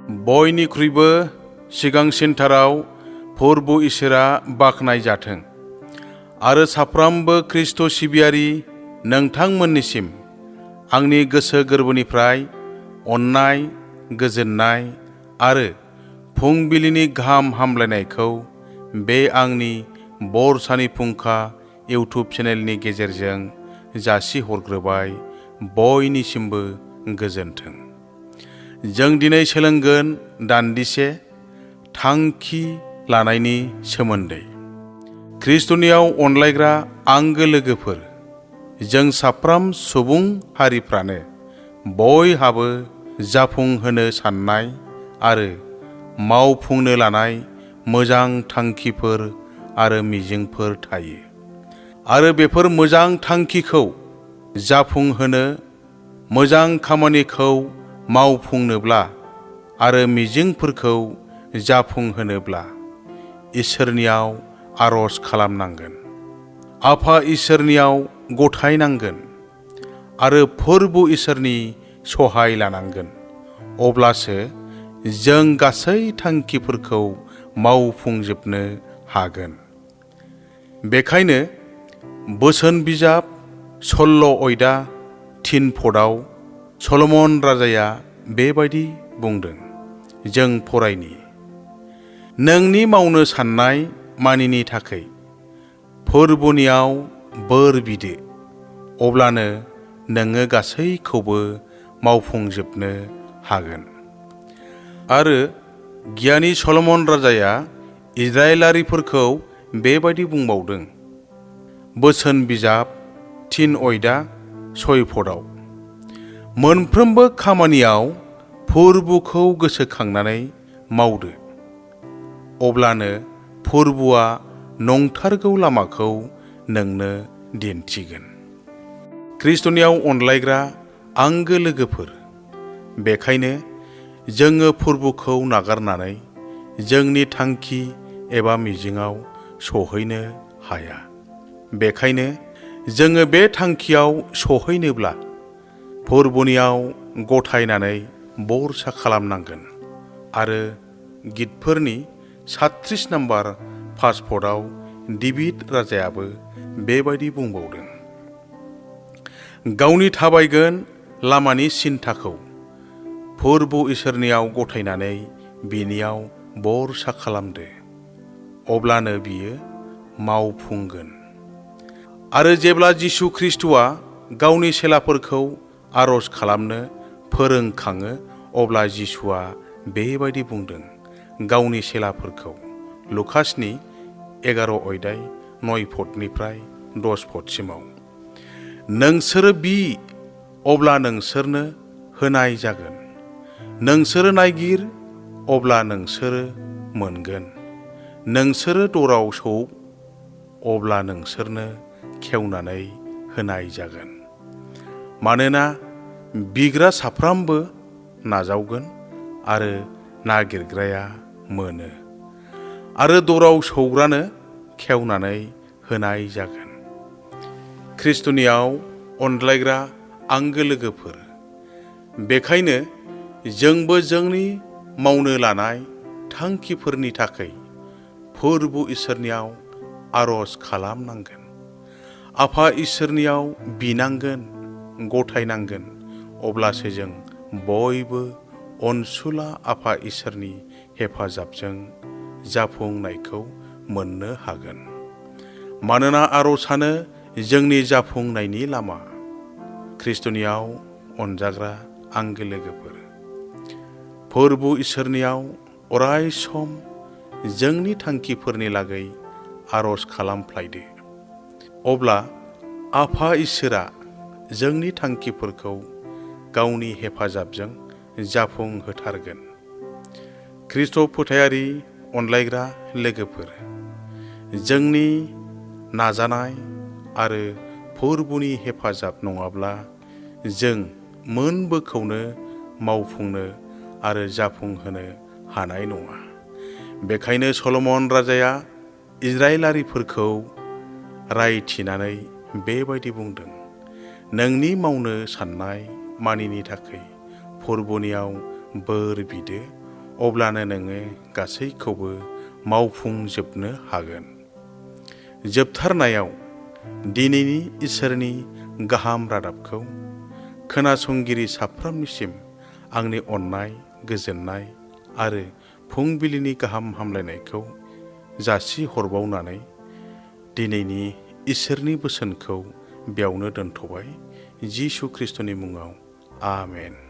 बयनिख्रुइबो सिगांसिनथाराव फोरबु इसोरा बाख्नाय जाथों आरो साफ्रोमबो ख्रिस्ट' सिबियारि नोंथांमोननिसिम आंनि गोसो गोरबोनिफ्राय अननाय, गोजोननाय आरो फुंबिलिनि गाहाम हामलायनायखौ बे आंनि बरसानि फुंखा इउटुब चेनेलनि गेजेरजों जासिहरग्रोबाय। बयनिसिमबो गोजोन्थों। जों दिनै सोलोंगोन दान्दिसे थांखि लानायनि सोमोन्दै। ख्रिस्ट'नियाव अनलायग्रा आंगो लोगोफोर, जों साफ्रोम सुबुं हारिफ्रानो बयहाबो जाफुंहोनो साननाय आरो मावफुंनो लानाय मोजां थांखिफोर आरो मिजिंफोर थायो। आरो बेफोर मोजां थांखिखौ जाफुंहोनो, मोजां खामानिखौ मावफुंनोब्ला आरो मिजिंफोरखौ जाफुंहोनोब्ला इसोरनियाव आरज खालामनांगोन, आफा इसोरनियाव गथायनांगोन आरो फोरबु इसोरनि सहाय लानांगोन। अब्लासो जों गासै थांखिफोरखौ मावफुंजोबनो हागोन। बेखायनो बोसोन बिजाब सल्ल' अयदा 3 पदआव सल'मन राजाया बेबायदि बुंदों। जों फरायनि, नोंनि मावनो साननाय मानिनि थाखै फोरबुनियाव बोर बिदो, अब्लानो नोङो गासैखौबो मावफुंजोबनो हागोन। आरो गियानि सल'मन राजाया इजराइलारिफोरखौ बेबायदि बुंबावदों। बोसोन बिजाब 3 अयदा 6 पदआव, मोनफ्रोमबो खामानियाव फोरबुखौ गोसोखांनानै मावदो, अब्लानो फोरबुआ नंथारगौ लामाखौ नोंनो दिन्थिगोन। ख्रिस्ट'नियाव अनलायग्रा आंगो लोगोफोर, बेखायनो जोङो फोरबुखौ नागारनानै जोंनि थांखि एबा मिजिङाव सहैनो हाया। बेखायनो जोङो बे थांखियाव सहैनोब्ला फोरबुनियाव गथायनानै बरसा खालामनांगोन। आरो गितफोरनि 36 नम्बर 5 पदआव डेभिड राजायाबो बेबायदि बुंबावदों। गावनि थाबायगोन लामानि सिन्थाखौ फोरबु इसोरनियाव गथायनानै बिनियाव बरसा खालामदो, अब्लानो बियो मावफुंगोन। आरो जेब्ला जिसु ख्रिस्ट'आ गावनि चेलाफोरखौ आरज खालामनो फोरोंखाङो, अब्ला जिसुआ बेबायदि बुंदों गावनि चेलाफोरखौ। लुकासनि 11 अयदाय 9 पदनिफ्राय 10 पदसिमाव, नोंसोरो बि, अब्ला नोंसोरनो होनाय जागोन। नोंसोरो नायगिर, अब्ला नोंसोरो मोनगोन। नोंसोरो दराव सौ, अब्ला नोंसोरनो खेवनानै होनाय जागोन। मानोना बिग्रा साफ्रामबो नाजावगोन आरो नागिरग्राया मोनो, आरो दराव सौग्रानो खेवनानै होनाय जागोन। ख्रिस्ट'नियाव अनलायग्रा आंगो लोगोफोर, बेखायनो जोंबो जोंनि मावनो लानाय थांखिफोरनि थाखै फोरबु इसोरनियाव आरज खालामनांगोन, आफा इसोरनियाव बिनांगोन, गथायनांगोन। अब्लासो जों बयबो अनसुला आफा इसोरनि हेफाजाबजों जाफुंनायखौ मोननो हागोन। मानोना आरजआनो जोंनि जाफुंनायनि लामा। ख्रिस्ट'नियाव अनजाग्रा आंगो लोगोफोर, फोरबु इसोरनियाव अराय सम जोंनि थांखिफोरनि लागै आरज खालामफ्लायदो। अब्ला आफा इसोरा जोंनि थांखिफोरखौ गावनि हेफाजाबजों जाफुंहोथारगोन। ख्रिस्ट' फोथायारि अनलायग्रा लोगोफोर, जोंनि नाजानाय आरो फोरबुनि हेफाजाब नङाब्ला जों मोनबोखौनो मावफुंनो आरो जाफुंहोनो हानाय नङा। बेखायनो सल'मन राजाया इजराइलारिफोरखौ रायथिनानै बेबायदि बुंदों, नोंनि मावनो साननाय मानिनि थाखै फोरबुनियाव बोर बिदो, अब्लानो नोङो गासैखौबो मावफुंजोबनो हागोन। जोबथारनायाव दिनैनि इसोरनि गाहाम रादाबखौ खोनासंगिरि साफ्रोमनिसिम आंनि अननाय, गोजोननाय आरो फुंबिलिनि गाहाम हामलायनायखौ जासिहरबावनानै दिनैनि इसोरनि बोसोनखौ बेयावनो दोनथ'बाय। जिसु ख्रिस्ट'नि मुङाव आमेन।